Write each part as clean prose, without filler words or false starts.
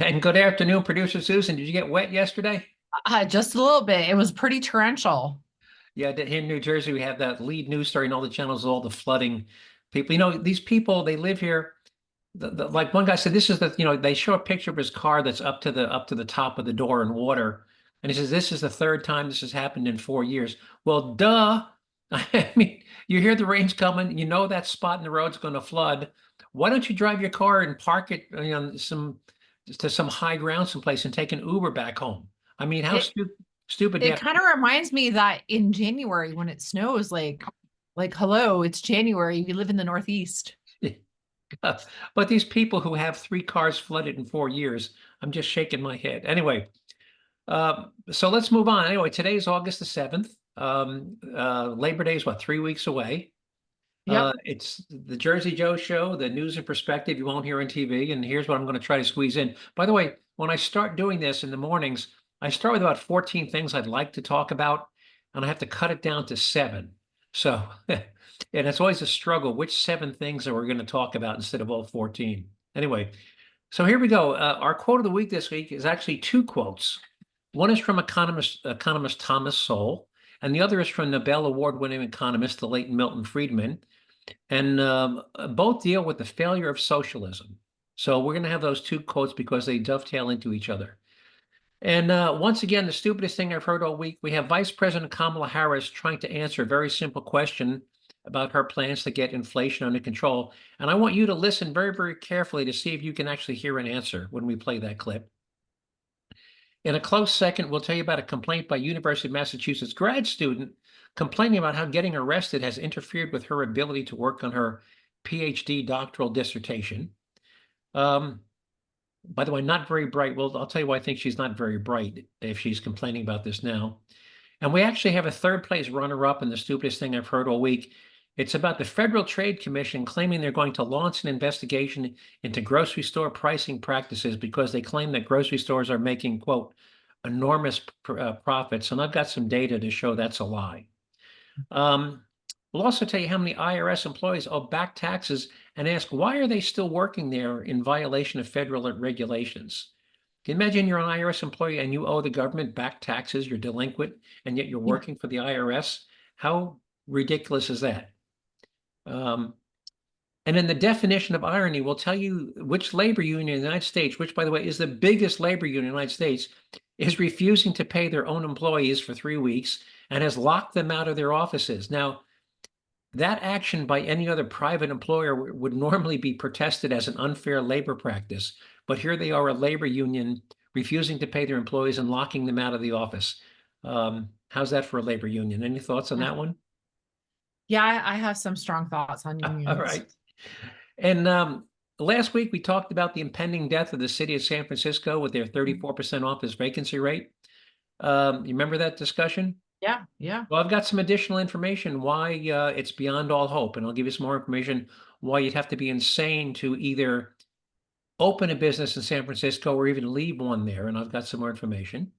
And good afternoon, producer Susan. Did you get wet yesterday? Just a little bit. It was pretty torrential. Yeah, here in New Jersey, we have that lead news story and all the channels, all the flooding people. These people, they live here. Like one guy said, this is they show a picture of his car that's up to the top of the door in water. And he says, this is the third time this has happened in 4 years. Well, duh. I mean, you hear the rain's coming, you know that spot in the road's going to flood. Why don't you drive your car and park it, to some high ground someplace and take an Uber back home? I mean, how It stupid do you it have kind of reminds me that in January when it snows, like hello, it's January. We live in the Northeast. to But these people who have three cars flooded in 4 years, I'm just shaking my head. Anyway, so let's move on. Anyway, today is August the 7th. Labor Day is what, 3 weeks away? Yep. It's the Jersey Joe show, the news and perspective you won't hear on TV. And here's what I'm going to try to squeeze in. By the way, when I start doing this in the mornings, I start with about 14 things I'd like to talk about, and I have to cut it down to seven. So, and it's always a struggle. Which seven things are we going to talk about instead of all 14? Anyway, so here we go. Our quote of the week this week is actually two quotes. One is from economist Thomas Sowell, and the other is from Nobel Award-winning economist, the late Milton Freidman. And both deal with the failure of socialism. So we're going to have those two quotes because they dovetail into each other. And once again, the stupidest thing I've heard all week, we have Vice President Kamala Harris trying to answer a very simple question about her plans to get inflation under control. And I want you to listen very, very carefully to see if you can actually hear an answer when we play that clip. In a close second, we'll tell you about a complaint by University of Massachusetts grad student complaining about how getting arrested has interfered with her ability to work on her PhD doctoral dissertation. By the way, not very bright. Well, I'll tell you why I think she's not very bright if she's complaining about this now. And we actually have a third place runner-up in the stupidest thing I've heard all week. It's about the Federal Trade Commission claiming they're going to launch an investigation into grocery store pricing practices because they claim that grocery stores are making, quote, enormous profits. And I've got some data to show that's a lie. We'll also tell you how many IRS employees owe back taxes and ask why are they still working there in violation of federal regulations. Can you imagine you're an IRS employee and you owe the government back taxes, you're delinquent, and yet you're working for the IRS? How ridiculous is that? And then the definition of irony will tell you which labor union in the United States, which, by the way, is the biggest labor union in the United States, is refusing to pay their own employees for 3 weeks and has locked them out of their offices. Now, that action by any other private employer would normally be protested as an unfair labor practice. But here they are, a labor union refusing to pay their employees and locking them out of the office. How's that for a labor union? Any thoughts on that one? Yeah, I have some strong thoughts on All unions. right. And last week we talked about the impending death of the city of San Francisco with their 34% office vacancy rate. You remember that discussion? Yeah, yeah. Well, I've got some additional information why it's beyond all hope, and I'll give you some more information why you'd have to be insane to either open a business in San Francisco or even leave one there, and I've got some more information.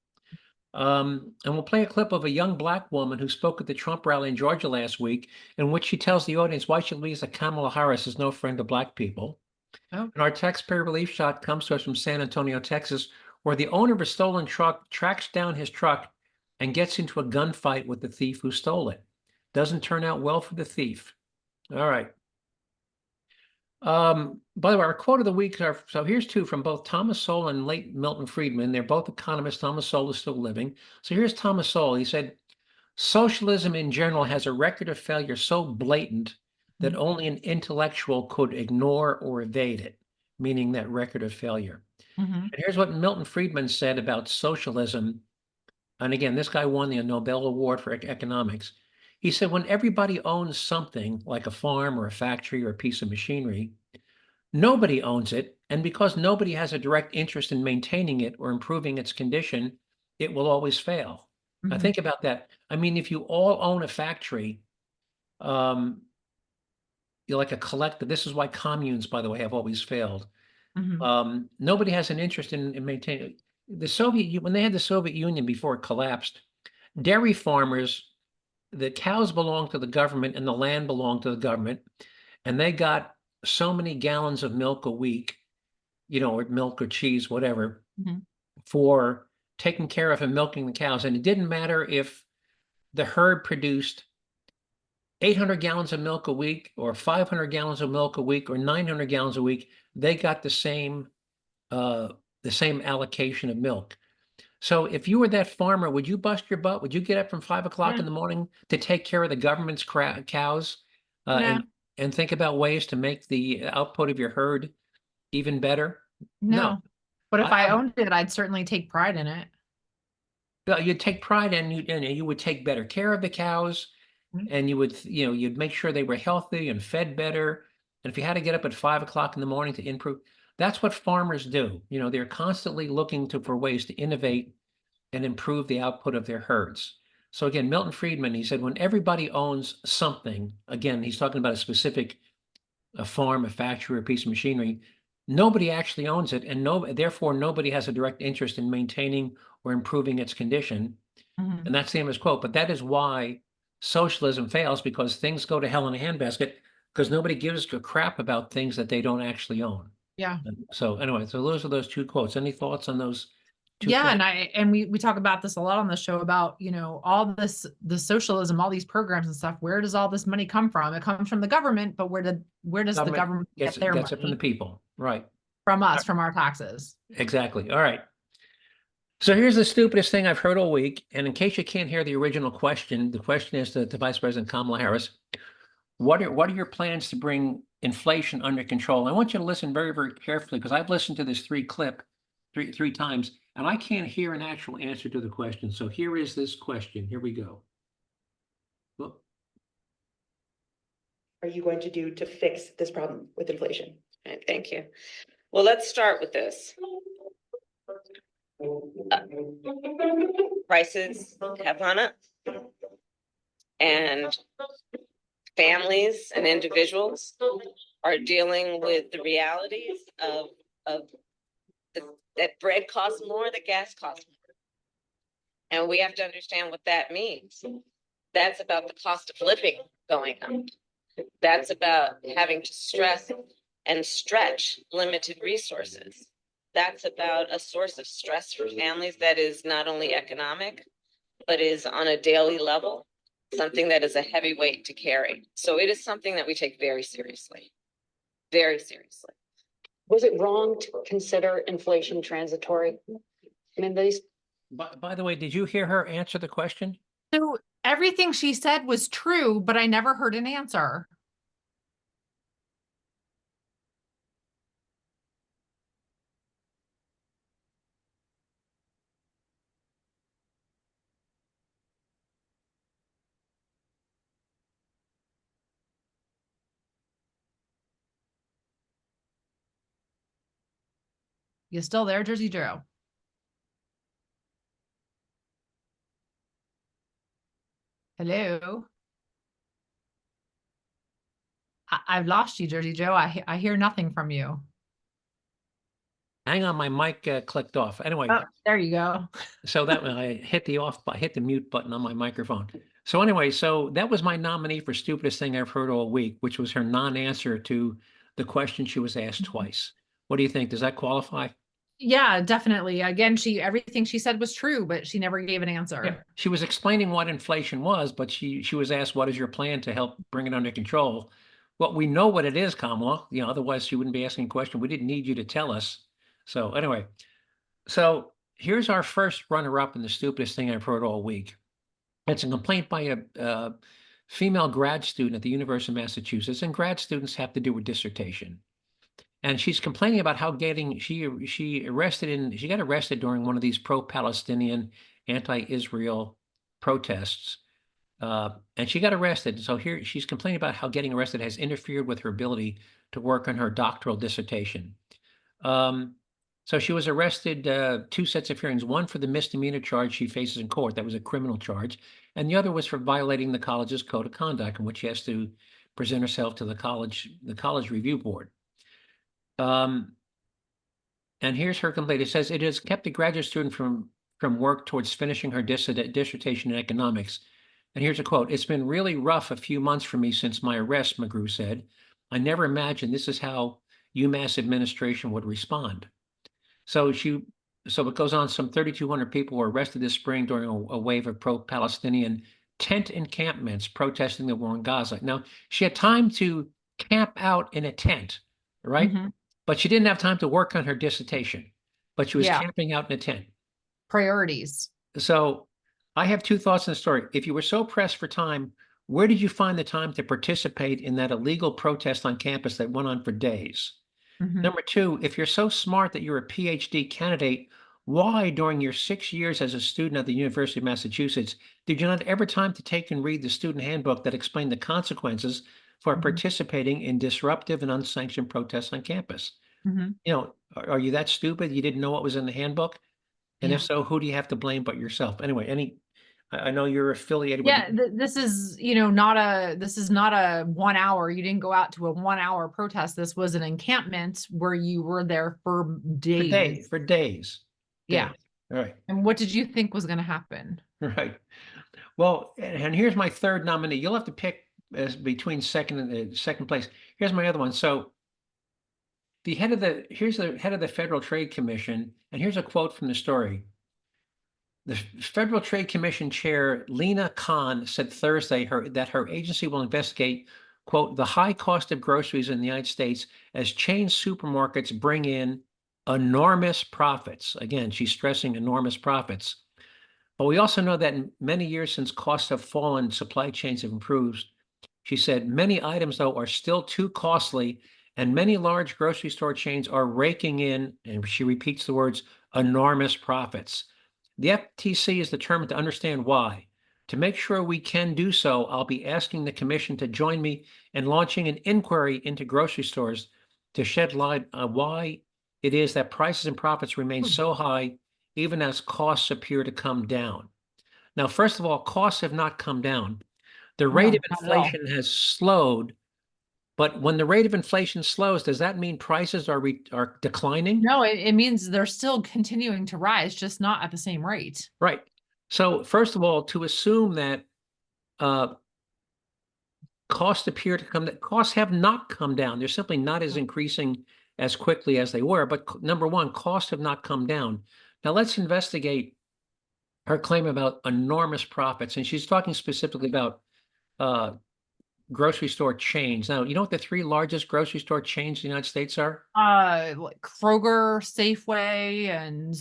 And we'll play a clip of a young Black woman who spoke at the Trump rally in Georgia last week, in which she tells the audience why she believes that Kamala Harris is no friend of Black people. Oh, And our taxpayer relief shot comes to us from San Antonio, Texas, where the owner of a stolen truck tracks down his truck and gets into a gunfight with the thief who stole it. Doesn't turn out well for the thief. All right. By the way, our quote of the week are, so here's two from both Thomas Sowell and late Milton Freidman. They're both economists. Thomas Sowell is still living. So here's Thomas Sowell. He said, socialism in general has a record of failure so blatant that only an intellectual could ignore or evade it, meaning that record of failure. mm-hmm. And here's what Milton Freidman said about socialism. And again, this guy won the Nobel Award for economics. He said, when everybody owns something like a farm or a factory or a piece of machinery, nobody owns it. And because nobody has a direct interest in maintaining it or improving its condition, it will always fail. Now Mm-hmm. think about that. I mean, if you all own a factory, you're like a collective. This is why communes, by the way, have always failed. Mm-hmm. Nobody has an interest in maintaining the when they had the Soviet Union before it collapsed, dairy farmers, the cows belonged to the government and the land belonged to the government, and they got so many gallons of milk a week. or milk or cheese, whatever, Mhm. for taking care of and milking the cows. And it didn't matter if the herd produced 800 gallons of milk a week or 500 gallons of milk a week or 900 gallons a week, they got uh, the same allocation of milk. So if you were that farmer, would you bust your butt? Would you get up from 5 o'clock Yeah. in the morning to take care of the government's cows, No, and think about ways to make the output of your herd even better? No, no. But if I I owned it, I'd certainly take pride in it. you'd take pride in you would take better care of the cows, Mhm. and you would you'd make sure they were healthy and fed better. And if you had to get up at 5 o'clock in the morning to improve, that's what farmers do. They're constantly looking for ways to innovate and improve the output of their herds. So again, Milton Freidman, he said, when everybody owns something, again, he's talking about a specific a farm, a factory, or a piece of machinery, nobody actually owns it, and therefore nobody has a direct interest in maintaining or improving its condition. Mhm. And that's the famous quote. But that is why socialism fails, because things go to hell in a handbasket, because nobody gives a crap about things that they don't actually own. Yeah. So anyway, so those are those two quotes. Any thoughts on those two Yeah, quotes? and we talk about this a lot on the show about, all the socialism, all these programs and stuff. Where does all this money come from? It comes from the government, but where does the Government government gets get their gets it from the money? people, right? From us, from our taxes. Exactly. All right. So here's the stupidest thing I've heard all week. And in case you can't hear the original question, the question is to Vice President Kamala Harris. What are your plans to bring inflation under control? I want you to listen very, very carefully, because I've listened to this three times, and I can't hear an actual answer to the question. So here is this question. Here we go. Well, are you going to do to fix this problem with inflation? Okay, thank you. Well, let's start with this. Prices have gone up, and families and individuals are dealing with the realities of that bread costs more, that gas costs more. And we have to understand what that means. That's about the cost of living going up. That's about having to stress and stretch limited resources. That's about a source of stress for families that is not only economic, but is on a daily level, something that is a heavy weight to carry. So it is something that we take very seriously, very seriously. Was it wrong to consider inflation transitory? I mean, by the way, did you hear her answer the question? So everything she said was true, but I never heard an answer. You still there, Jersey Joe? Hello? I've lost you, Jersey Joe. I hear nothing from you. Hang on, my mic clicked off. Anyway, Oh, there you go. so that I hit the mute button on my microphone. So anyway, so that was my nominee for stupidest thing I've heard all week, which was her non-answer to the question she was asked twice. What do you think? Does that qualify? Yeah, definitely. Again, everything she said was true, but she never gave an Yeah. answer. She was explaining what inflation was, but she was asked, what is your plan to help bring it under control? Well, we know what it is, Kamala. Otherwise she wouldn't be asking a question. We didn't need you to tell us. So anyway, so here's our first runner-up in the stupidest thing I've heard all week. It's a complaint by a female grad student at the University of Massachusetts, and grad students have to do a dissertation. And she's complaining about how she got arrested during one of these pro-Palestinian, anti-Israel protests. And she got arrested. So here she's complaining about how getting arrested has interfered with her ability to work on her doctoral dissertation. So she was arrested, two sets of hearings, one for the misdemeanor charge she faces in court. That was a criminal charge. And the other was for violating the college's code of conduct, in which she has to present herself to the college review board. And here's her complaint. It says it has kept a graduate student from work towards finishing her dissertation in economics. And here's a quote. "It's been really rough a few months for me since my arrest," McGrew said. "I never imagined this is how UMass administration would respond. So it goes on, some 3,200 people were arrested this spring during a wave of pro-Palestinian tent encampments protesting the war in Gaza. Now, she had time to camp out in a tent, right? Mhm. But she didn't have time to work on her dissertation, but she was Yeah. camping out in a tent. Priorities. So I have two thoughts on the story. If you were so pressed for time, where did you find the time to participate in that illegal protest on campus that went on for days? Mhm. Number two, if you're so smart that you're a PhD candidate, why during your 6 years as a student at the University of Massachusetts did you not ever time to take and read the student handbook that explained the consequences for Mhm. participating in disruptive and unsanctioned protests on campus? Mhm. You know, are you that stupid? You didn't know what was in the handbook? And if Yeah. so, who do you have to blame but yourself? Anyway, I know you're affiliated with. Yeah, this is, this is not a 1 hour. You didn't go out to a 1 hour protest. This was an encampment where you were there for days. For days. Yeah. Days. All right. And what did you think was going to happen? Right. Well, and here's my third nominee. You'll have to pick between second and second place. Here's my other one. So here's the head of the Federal Trade Commission, and here's a quote from the story. The Federal Trade Commission Chair Lena Khan said Thursday that her agency will investigate, quote, the high cost of groceries in the United States as chain supermarkets bring in enormous profits. Again, she's stressing enormous profits. But we also know that in many years since costs have fallen, supply chains have improved. She said many items, though, are still too costly, and many large grocery store chains are raking in, and she repeats the words, enormous profits. The FTC is determined to understand why. To make sure we can do so, I'll be asking the commission to join me in launching an inquiry into grocery stores to shed light on why it is that prices and profits remain so high, even as costs appear to come down. Now, first of all, costs have not come down. The rate No, of not at all. inflation has slowed, but when the rate of inflation slows, does that mean prices are declining? No, it means they're still continuing to rise, just not at the same rate. Right. So first of all, to assume that uh, costs appear to come, that costs have not come down. They're simply not as increasing as quickly as they were. But number one, costs have not come down. Now let's investigate her claim about enormous profits. And she's talking specifically about uh, grocery store chains. Now, you know what the three largest grocery store chains in the United States are? Like Kroger, Safeway, and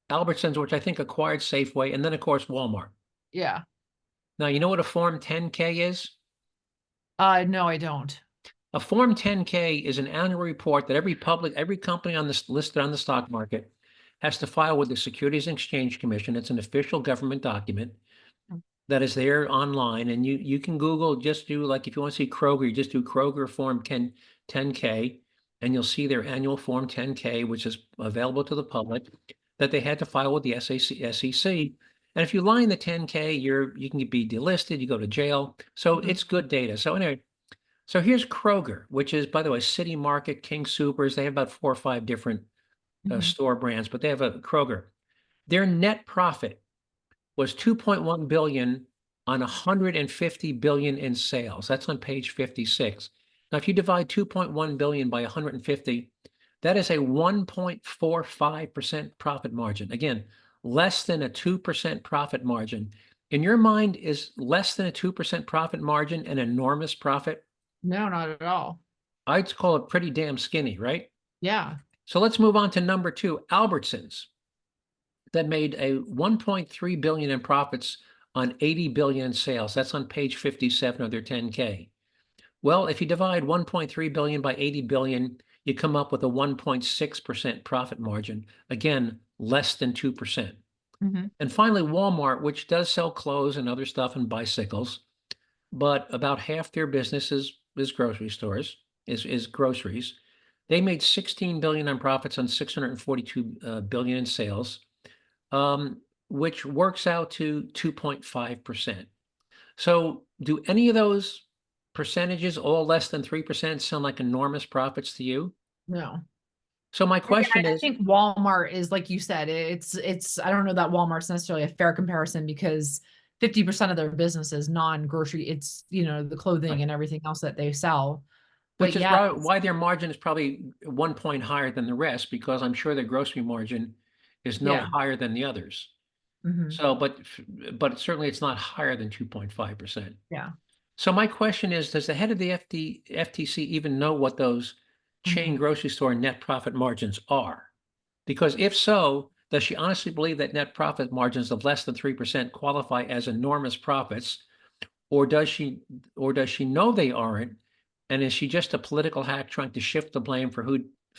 Albertsons, which I think acquired Safeway, and then of course Walmart. yeah. Now, you know what a Form 10K is? No, I don't. A Form 10K is an annual report that every company on this listed on the stock market has to file with the Securities and Exchange Commission. It's an official government document that is there online, and you can Google, just do, like, if you want to see Kroger, you just do Kroger Form 10K, and you'll see their annual Form 10K, which is available to the public, that they had to file with the SEC. And if you lie in the 10K, you can be delisted, you go to jail. So it's good data. So anyway, so here's Kroger, which is, by the way, City Market, King Soopers. They have about 4 or 5 different store brands, but they have a Kroger. Their net profit was 2.1 billion on 150 billion in sales. That's on page 56. Now, if you divide 2.1 billion by 150, that is a 1.45% profit margin. Again, less than a 2% profit margin. In your mind, is less than a 2% profit margin an enormous profit? No, not at all. I'd call it pretty damn skinny, right? Yeah. So let's move on to number 2, Albertsons, that made a 1.3 billion in profits on 80 billion in sales. That's on page 57 of their 10K. Well, if you divide 1.3 billion by 80 billion, you come up with a 1.6% profit margin. Again, less than 2%. And finally, Walmart, which does sell clothes and other stuff and bicycles, but about half their business is grocery stores, is groceries. They made 16 billion in profits on 642 billion in sales, which works out to 2.5%. So do any of those percentages, all less than 3%, sound like enormous profits to you? No. So my question I is, think Walmart is, like you said, it's I don't know that Walmart's necessarily a fair comparison because 50% of their business is non-grocery. It's, the clothing and everything else that they sell. Which is yes. why their margin is probably 1 point higher than the rest, because I'm sure their grocery margin is no Yeah. higher than the others. Mhm. So, but certainly it's not higher than 2.5%. Yeah. So my question is, does the head of the FTC even know what those chain Mhm. grocery store net profit margins are? Because if so, does she honestly believe that net profit margins of less than 3% qualify as enormous profits, or does she know they aren't? And is she just a political hack trying to shift the blame for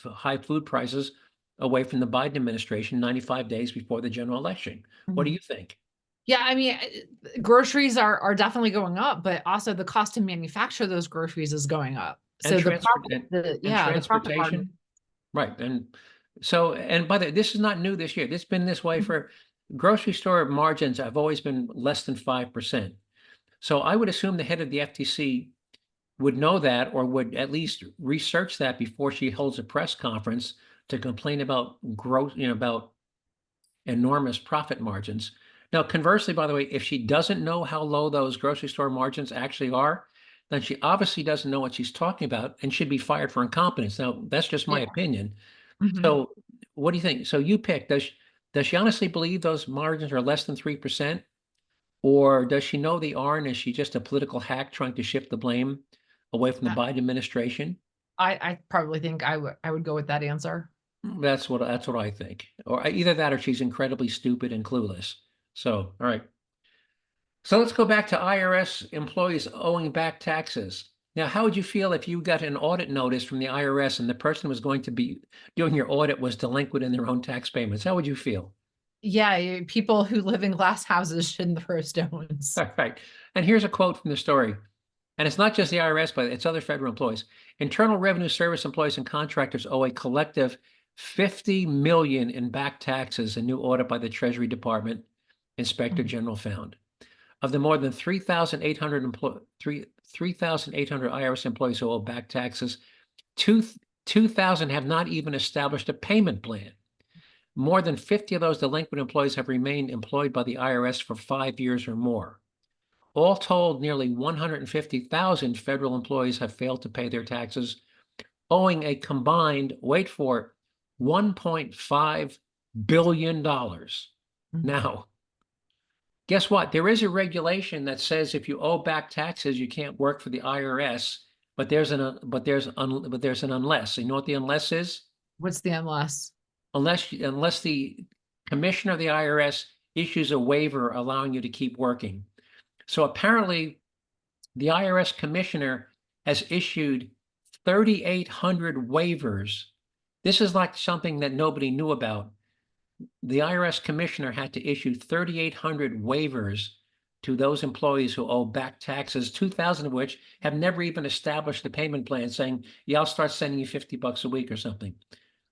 high food prices away from the Biden administration 95 days before the general election? What do Mhm. you think? Yeah, I mean, groceries are definitely going up, but also the cost to manufacture those groceries is going up. And So the transport profit, and the profit transportation, margin. right? And so, and by the way, this is not new this year. It's been this way Mhm. for grocery store margins have always been less than 5%. So I would assume the head of the FTC would know that, or would at least research that before she holds a press conference to complain about about enormous profit margins. Now, conversely, by the way, if she doesn't know how low those grocery store margins actually are, then she obviously doesn't know what she's talking about and should be fired for incompetence. Now, that's just my Yeah. opinion. Mhm. So, what do you think? So, you pick. Does she honestly believe those margins are less than 3%, or does she know they are, and is she just a political hack trying to shift the blame away from the Uh, Biden administration? I probably think I would go with that answer. That's what I think. Or either that, or she's incredibly stupid and clueless. So, all right. So let's go back to IRS employees owing back taxes. Now, how would you feel if you got an audit notice from the IRS and the person was going to be doing your audit was delinquent in their own tax payments? How would you feel? Yeah, people who live in glass houses shouldn't throw stones. All right. And here's a quote from the story. And it's not just the IRS, but it's other federal employees. Internal Revenue Service employees and contractors owe a collective 50 million in back taxes, a new audit by the Treasury Department Inspector Mhm. General found. Of the more than 3,800 3,800 IRS employees who owe back taxes, 2,000 have not even established a payment plan. More than 50 of those delinquent employees have remained employed by the IRS for 5 years or more. All told, nearly 150,000 federal employees have failed to pay their taxes, owing a combined, wait for it, $1.5 billion. Mhm. Now, guess what? There is a regulation that says if you owe back taxes, you can't work for the IRS, but there's an unless. You know what the unless is? What's the unless? Unless the commissioner of the IRS issues a waiver allowing you to keep working. So apparently, the IRS commissioner has issued 3,800 waivers. This is like something that nobody knew about. The IRS commissioner had to issue 3,800 waivers to those employees who owe back taxes, 2,000 of which have never even established a payment plan, saying, yeah, I'll start sending you $50 a week or something.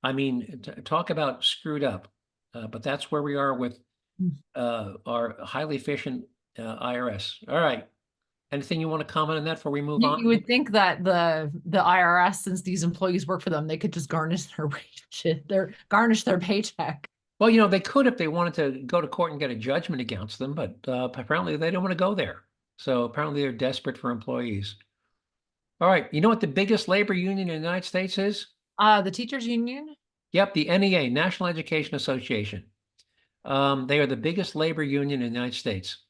I mean, talk about screwed up. But that's where we are with our highly efficient IRS. All right. Anything you want to comment on that before we move You on? would think that the IRS, since these employees work for them, they could just garnish their paycheck. Well, they could if they wanted to go to court and get a judgment against them, but apparently they don't want to go there. So apparently they're desperate for employees. All right. You know what the biggest labor union in the United States is? The teachers union? Yep, the NEA, National Education Association. They are the biggest labor union in the United States.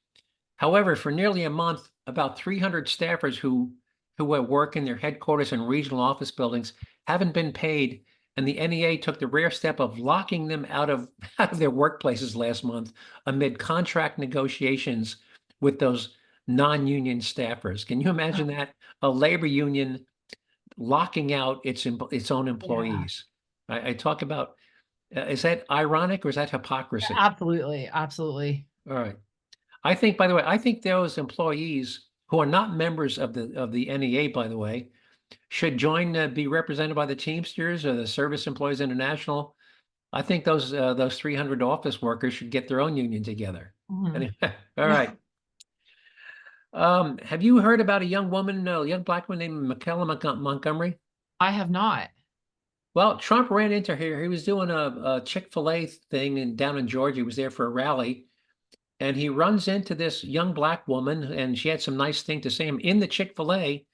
However, for nearly a month, about 300 staffers who work in their headquarters and regional office buildings haven't been paid, and the NEA took the rare step of locking them out of their workplaces last month amid contract negotiations with those non-union staffers. Can you imagine that? A labor union locking out its own employees. I talk about, is that ironic or is that hypocrisy? Absolutely, absolutely. All right. I think, by the way, I think those employees who are not members of the NEA, by the way, should be represented by the Teamsters or the Service Employees International. I think those 300 office workers should get their own union together. Mhm. Anyway, all right. Have you heard about a young black woman named Michaela Montgomery? I have not. Well, Trump ran into her. He was doing a Chick-fil-A thing down in Georgia. He was there for a rally. And he runs into this young black woman, and she had some nice thing to say him in the Chick-fil-A.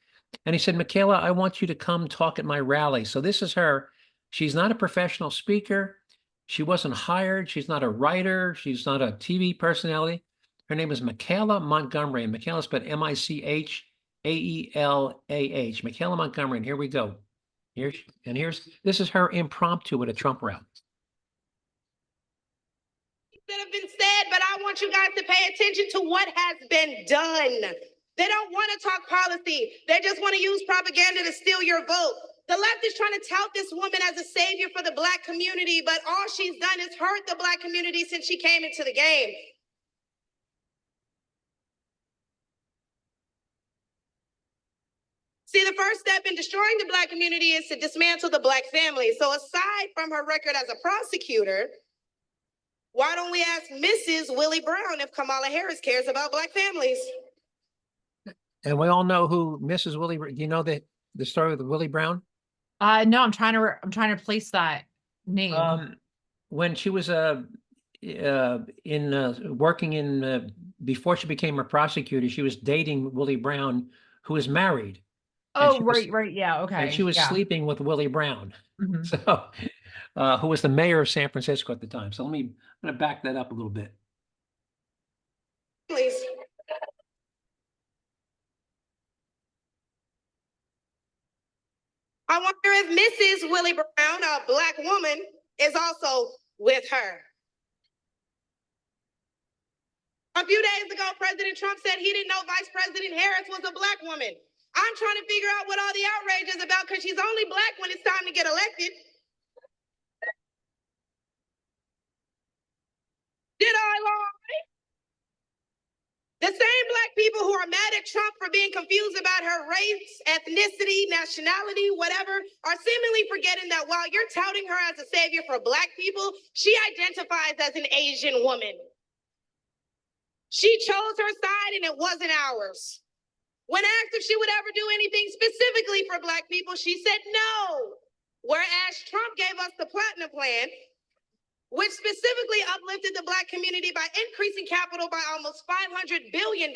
And he said, Michaela, I want you to come talk at my rally. So this is her. She's not a professional speaker. She wasn't hired. She's not a writer. She's not a TV personality. Her name is Michaela Montgomery, and Michaela spelled Michaelaah. Michaela Montgomery, and here we go. This is her impromptu at a Trump rally. That have been said, but I want you guys to pay attention to what has been done. They don't want to talk policy. They just want to use propaganda to steal your vote. The left is trying to tout this woman as a savior for the Black community, but all she's done is hurt the Black community since she came into the game. See, the first step in destroying the Black community is to dismantle the Black family. So aside from her record as a prosecutor, why don't we ask Mrs. Willie Brown if Kamala Harris cares about Black families? And we all know who Mrs. Willie. Do you know the story with Willie Brown? No, I'm trying to place that name. When she was working in before she became a prosecutor, she was dating Willie Brown, who was married. Oh, right, yeah, okay. And she was sleeping with Willie Brown, so who was the mayor of San Francisco at the time. So I'm going to back that up a little bit. Please. I wonder if Mrs. Willie Brown, a Black woman, is also with her. A few days ago, President Trump said he didn't know Vice President Harris was a Black woman. I'm trying to figure out what all the outrage is about because she's only Black when it's time to get elected. Did I lie? The same Black people who are mad at Trump for being confused about her race, ethnicity, nationality, whatever, are seemingly forgetting that while you're touting her as a savior for Black people, she identifies as an Asian woman. She chose her side and it wasn't ours. When asked if she would ever do anything specifically for Black people, she said no. Whereas Trump gave us the Platinum Plan, which specifically uplifted the Black community by increasing capital by almost $500 billion,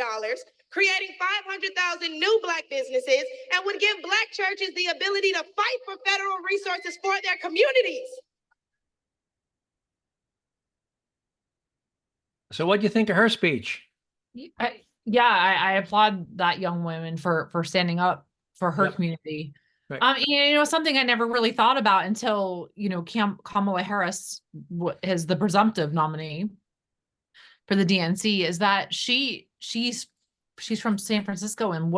creating 500,000 new Black businesses, and would give Black churches the ability to fight for federal resources for their communities. So what do you think of her speech? I applaud that young woman for standing up for her community. Right. Something I never really thought about until, Kamala Harris is the presumptive nominee for the DNC is that she's from San Francisco. And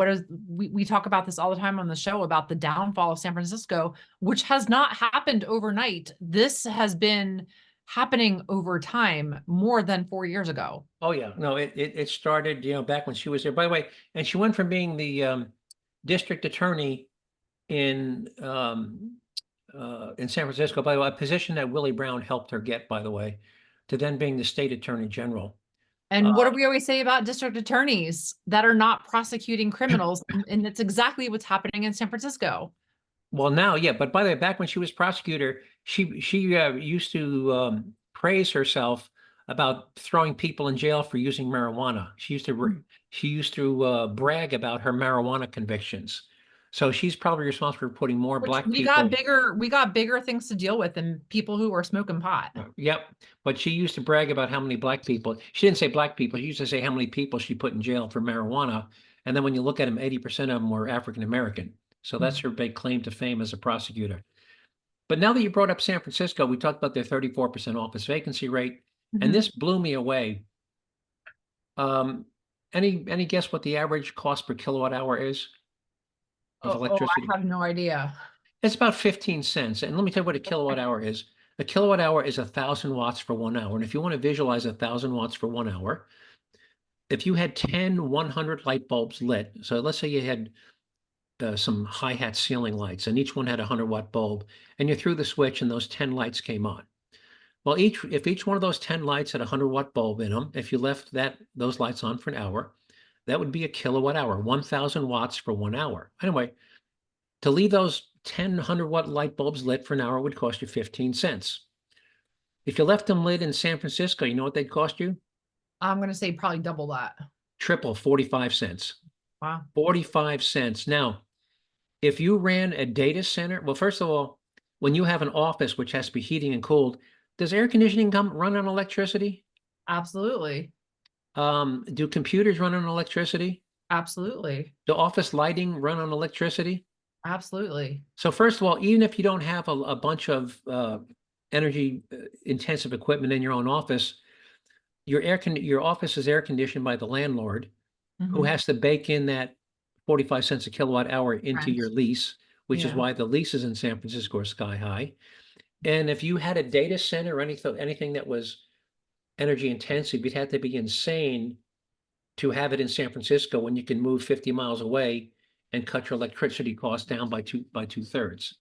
we talk about this all the time on the show about the downfall of San Francisco, which has not happened overnight. This has been happening over time, more than 4 years ago. Oh yeah, no, it started, back when she was there. By the way, and she went from being the district attorney in San Francisco, by the way, a position that Willie Brown helped her get, by the way, to then being the state attorney general. And what do we always say about district attorneys that are not prosecuting criminals? And it's exactly what's happening in San Francisco. Well, now, yeah, but by the way, back when she was prosecutor, she used to praise herself about throwing people in jail for using marijuana. She used to brag about her marijuana convictions. So she's probably responsible for putting more Black people. We got bigger things to deal with than people who are smoking pot. Yep, but she used to brag about how many Black people. She didn't say Black people. She used to say how many people she put in jail for marijuana. And then when you look at them, 80% of them were African American. So that's her big claim to fame as a prosecutor. But now that you brought up San Francisco, we talked about their 34% office vacancy rate, and this blew me away. Any guess what the average cost per kilowatt hour is of electricity? I have no idea. It's about 15 cents. And let me tell you what a kilowatt hour is. A kilowatt hour is 1,000 watts for 1 hour. And if you want to visualize 1,000 watts for 1 hour, if you had 10 100 light bulbs lit, so let's say you had some hi-hat ceiling lights, and each one had a 100-watt bulb, and you threw the switch and those 10 lights came on. Well, if each one of those 10 lights had a 100-watt bulb in them, if you left those lights on for an hour, that would be a kilowatt hour, 1,000 watts for 1 hour. Anyway, to leave those 10 100-watt light bulbs lit for an hour would cost you 15 cents. If you left them lit in San Francisco, you know what they'd cost you? I'm going to say probably double that. Triple, 45 cents. Wow. 45 cents. Now, if you ran a data center, well, first of all, when you have an office which has to be heating and cooled, does air conditioning run on electricity? Absolutely. Do computers run on electricity? Absolutely. Do office lighting run on electricity? Absolutely. So first of all, even if you don't have a bunch of energy intensive equipment in your own office, your office is air conditioned by the landlord, who Mhm. has to bake in that 45 cents a kilowatt hour into Rent. your lease, which is Yeah. why the leases in San Francisco are sky high. And if you had a data center or anything that was energy intensive, you'd have to be insane to have it in San Francisco when you can move 50 miles away and cut your electricity costs down by two-thirds.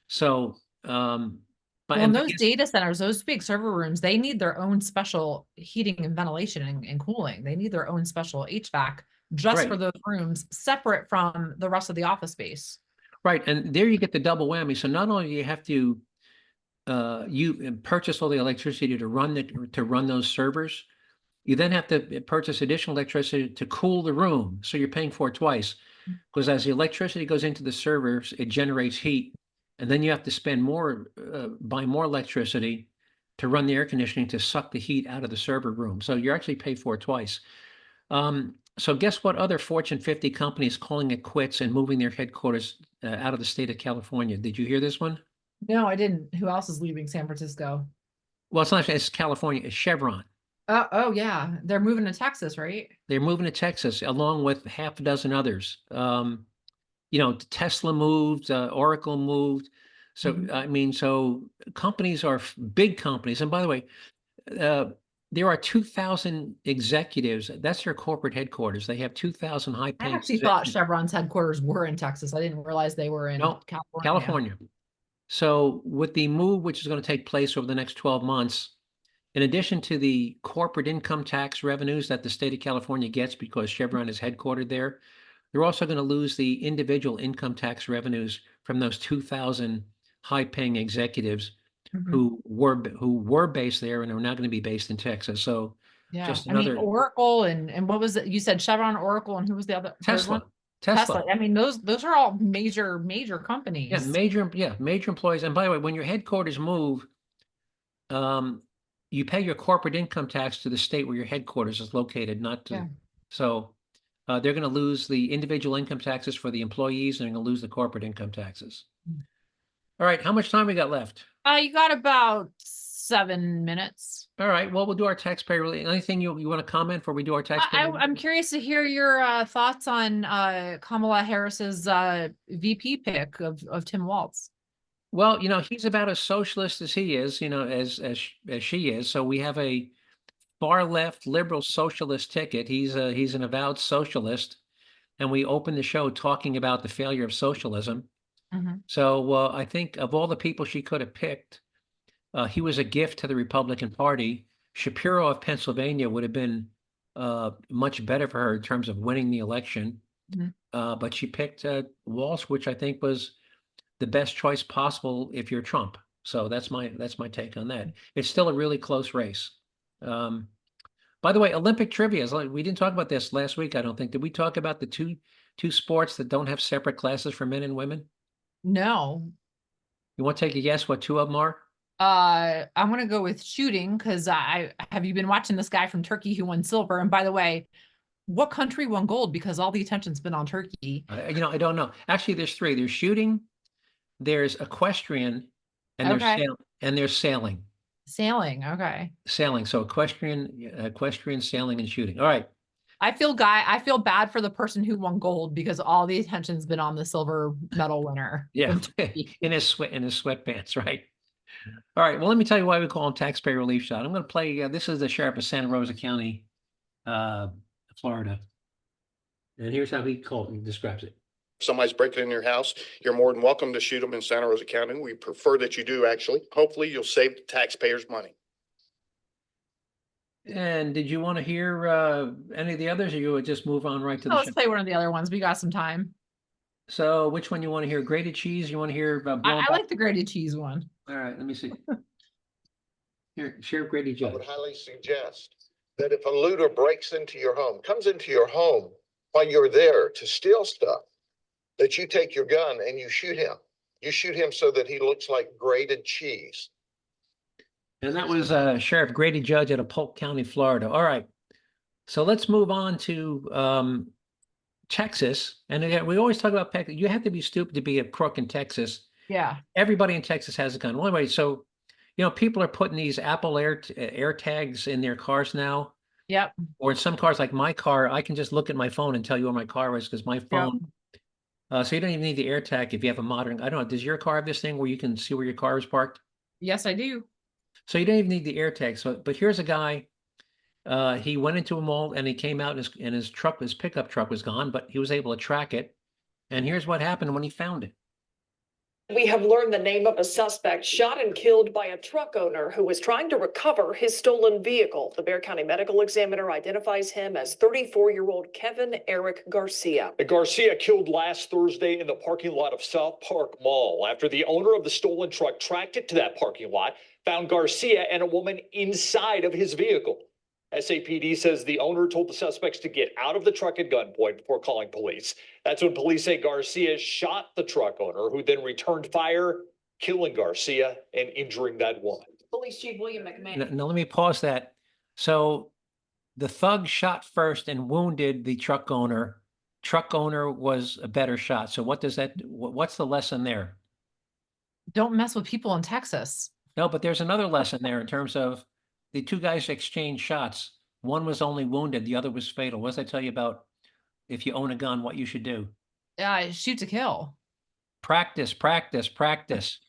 So, but Well, in and I those guess, data centers, those big server rooms, they need their own special heating and ventilation and cooling. They need their own special HVAC just for right, those rooms, separate from the rest of the office space. right, and there you get the double whammy. So not only do you have to you purchase all the electricity to run those servers, you then have to purchase additional electricity to cool the room. So you're paying for it twice, because as the electricity goes into the servers, it generates heat, and then you have to spend more, buy more electricity to run the air conditioning to suck the heat out of the server room. So you're actually paid for it twice. So guess what other Fortune 50 companies calling it quits and moving their headquarters out of the state of California? Did you hear this one? No, I didn't. Who else is leaving San Francisco? Well, it's California, it's Chevron. Oh yeah. They're moving to Texas, right? They're moving to Texas along with half a dozen others. Tesla moved, Oracle moved. So, Mhm. I mean, so companies are big companies. And by the way, there are 2,000 executives. That's their corporate headquarters. They have 2,000 I high-paying actually thought executives. Chevron's headquarters were in Texas. I didn't realize they were in No, California. California. So with the move, which is going to take place over the next 12 months, in addition to the corporate income tax revenues that the state of California gets because Chevron is headquartered there, they're also going to lose the individual income tax revenues from those 2,000 high-paying executives Mhm. who were based there and are now going to be based in Texas. So Yeah. just I mean, another Oracle and what was it? You said Chevron, Oracle, and who was the third one? Tesla. I mean, those are all major Yeah, companies. major employees. And by the way, when your headquarters move, you pay your corporate income tax to the state where your headquarters is located, not to. Yeah. So they're going to lose the individual income taxes for the employees, and they're going to lose the corporate income taxes. All right, how much time we got left? You got about 7 minutes. All right, well, we'll do our taxpayer. Anything you want to comment before we do our taxpayer? I'm curious to hear your thoughts on Kamala Harris's VP pick of Tim Walz. Well, he's about as socialist as he is, as she is. So we have a far left liberal socialist ticket. He's an avowed socialist, and we opened the show talking about the failure of socialism. Mhm. So I think of all the people she could have picked, he was a gift to the Republican Party. Shapiro of Pennsylvania would have been much better for her in terms of winning the election. Mhm. But she picked Walsh, which I think was the best choice possible if you're Trump. So that's my take on that. It's still a really close race. By the way, Olympic trivia is we didn't talk about this last week, I don't think. Did we talk about the two sports that don't have separate classes for men and women? No. You want to take a guess what two of them are? I'm gonna go with shooting because have you been watching this guy from Turkey who won silver? And by the way, what country won gold? Because all the attention's been on Turkey. I don't know. Actually, there's three. There's shooting, there's equestrian, and there's sailing. Sailing, okay. Sailing. So equestrian, sailing, and shooting. All right. I feel bad for the person who won gold because all the attention's been on the silver medal winner. Yeah, in his sweatpants, right? All right. Well, let me tell you why we call him taxpayer relief shot. I'm going to play. This is the sheriff of Santa Rosa County, Florida, and here's how he describes it. If somebody's breaking in your house, you're more than welcome to shoot them in Santa Rosa County. We prefer that you do, actually. Hopefully, you'll save the taxpayers money. And did you want to hear any of the others, or you would just move on right to the Let's show? play one of the other ones. We got some time. So which one you want to hear? Grated cheese? You want to hear I like the grated cheese one. All right, let me see. Here, Sheriff Grady Joe. I would highly suggest that if a looter breaks into your home, comes into your home while you're there to steal stuff, that you take your gun and you shoot him. You shoot him so that he looks like grated cheese. And that was Sheriff Grady Judge out of Polk County, Florida. All right. So let's move on to Texas. And again, we always talk about you have to be stupid to be a crook in Texas. Yeah. Everybody in Texas has a gun. Well, anyway, so people are putting these Apple Air tags in their cars now. Yep. Or in some cars, like my car, I can just look at my phone and tell you where my car is because my phone. So you don't even need the air tag if you have a modern. I don't know. Does your car have this thing where you can see where your car is parked? Yes, I do. So you don't even need the air tag. So, but here's a guy. He went into a mall and he came out and his pickup truck was gone, but he was able to track it. And here's what happened when he found it. We have learned the name of a suspect shot and killed by a truck owner who was trying to recover his stolen vehicle. The Bexar County Medical Examiner identifies him as 34-year-old Kevin Eric Garcia. Garcia killed last Thursday in the parking lot of South Park Mall after the owner of the stolen truck tracked it to that parking lot, found Garcia and a woman inside of his vehicle. SAPD says the owner told the suspects to get out of the truck at gunpoint before calling police. That's when police say Garcia shot the truck owner, who then returned fire, killing Garcia and injuring that woman. Police Chief William McMahon. Now let me pause that. So the thug shot first and wounded the truck owner. Truck owner was a better shot. So what's the lesson there? Don't mess with people in Texas. No, but there's another lesson there in terms of the two guys exchanged shots. One was only wounded, the other was fatal. What did I tell you about if you own a gun, what you should do? Shoot to kill. Practice, practice, practice.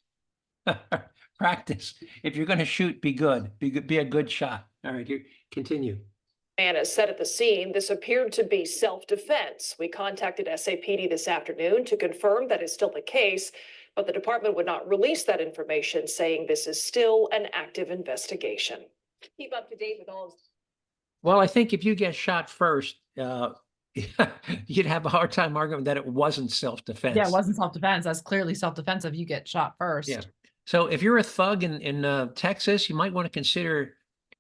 Practice. If you're going to shoot, be good. Be a good shot. All right, here, continue. And as said at the scene, this appeared to be self-defense. We contacted SAPD this afternoon to confirm that is still the case, but the department would not release that information, saying this is still an active investigation. Keep up to date with all of. Well, I think if you get shot first, you'd have a hard time arguing that it wasn't self-defense. Yeah, it wasn't self-defense. That's clearly self-defense if you get shot first. Yeah. So if you're a thug in Texas, you might want to consider,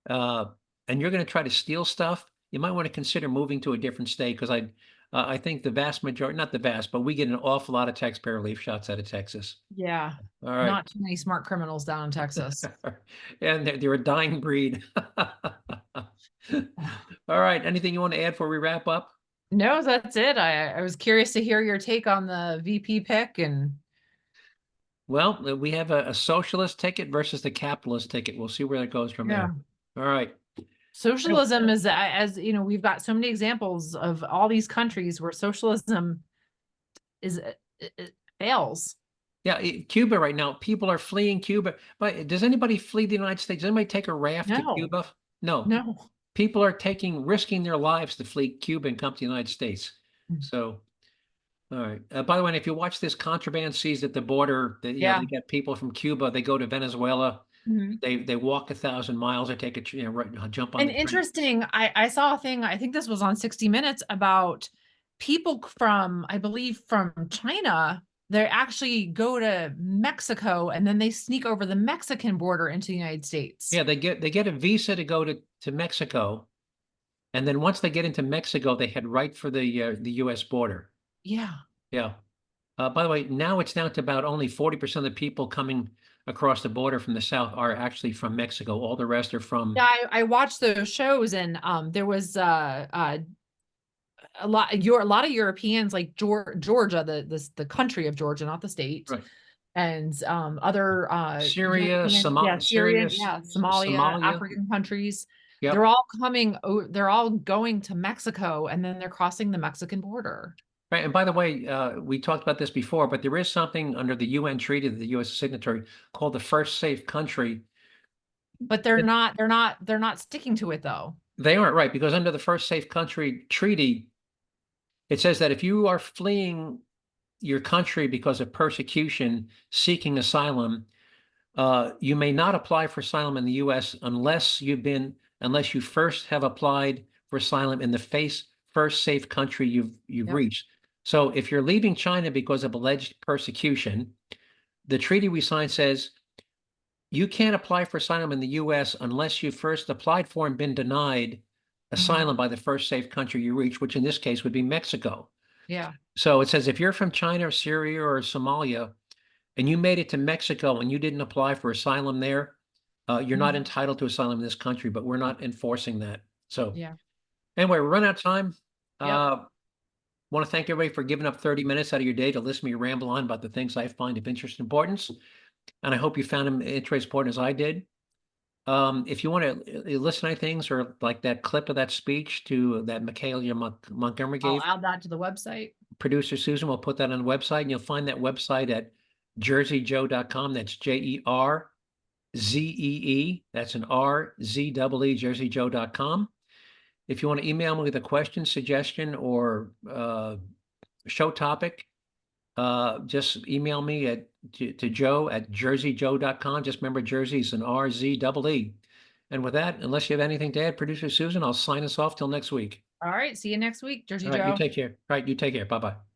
and you're going to try to steal stuff, you might want to consider moving to a different state because I think the vast majority, not the vast, but we get an awful lot of taxpayer relief shots out of Texas. Yeah. All right. Not too many smart criminals down in Texas. And they're a dying breed. All right. Anything you want to add before we wrap up? No, that's it. I was curious to hear your take on the VP pick. And well, we have a socialist ticket versus the capitalist ticket. We'll see where that goes from there. All right. Socialism is, as you know, we've got so many examples of all these countries where socialism it fails. Yeah, Cuba right now, people are fleeing Cuba. But does anybody flee the United States? Does anybody take a raft to Cuba? No. No. People are risking their lives to flee Cuba and come to the United States. So, all right. By the way, if you watch this contraband seized at the border, they get people from Cuba, they go to Venezuela. Mm-hmm. They walk 1,000 miles or take jump on. And interesting, I saw a thing, I think this was on 60 Minutes, about people from, I believe from China. They actually go to Mexico and then they sneak over the Mexican border into the United States. Yeah, they get a visa to go to Mexico, and then once they get into Mexico, they head right for the U.S. border. Yeah. Yeah. By the way, now it's down to about only 40% of the people coming across the border from the south are actually from Mexico. All the rest are from. Yeah, I watched those shows, and there was a lot of Europeans, like Georgia, the country of Georgia, not the state, right? And other Syria, Somalia, African countries. Yep. They're all coming. They're all going to Mexico, and then they're crossing the Mexican border. Right. And by the way, we talked about this before, but there is something under the UN treaty that the U.S. is signatory called the first safe country. But they're not sticking to it, though. They aren't, right, because under the first safe country treaty, it says that if you are fleeing your country because of persecution, seeking asylum, you may not apply for asylum in the U.S. unless you first have applied for asylum in the first safe country you've reached. So if you're leaving China because of alleged persecution, the treaty we signed says you can't apply for asylum in the U.S. unless you first applied for and been denied asylum by the first safe country you reach, which in this case would be Mexico. Yeah. So it says if you're from China or Syria or Somalia and you made it to Mexico and you didn't apply for asylum there, you're not Mhm. entitled to asylum in this country, but we're not enforcing that. So Yeah. anyway, we're running out of time. Yep. Want to thank everybody for giving up 30 minutes out of your day to listen to me ramble on about the things I find of interest and importance. And I hope you found them interesting important as I did. If you want to listen to things or like that clip of that speech to that Michaela Montgomery I'll gave, add that to the website. producer Susan will put that on the website, and you'll find that website at jerzeejoe.com. That's JERZEE. That's an RZEE, jerzeejoe.com. If you want to email me with a question, suggestion, or show topic, just email me to Joe at jerzeejoe.com. Just remember Jersey is an RZEE. And with that, unless you have anything to add, producer Susan, I'll sign us off till next week. All right. See you next week, Jersey All right, Joe. you take care. All right, you take care. Bye-bye.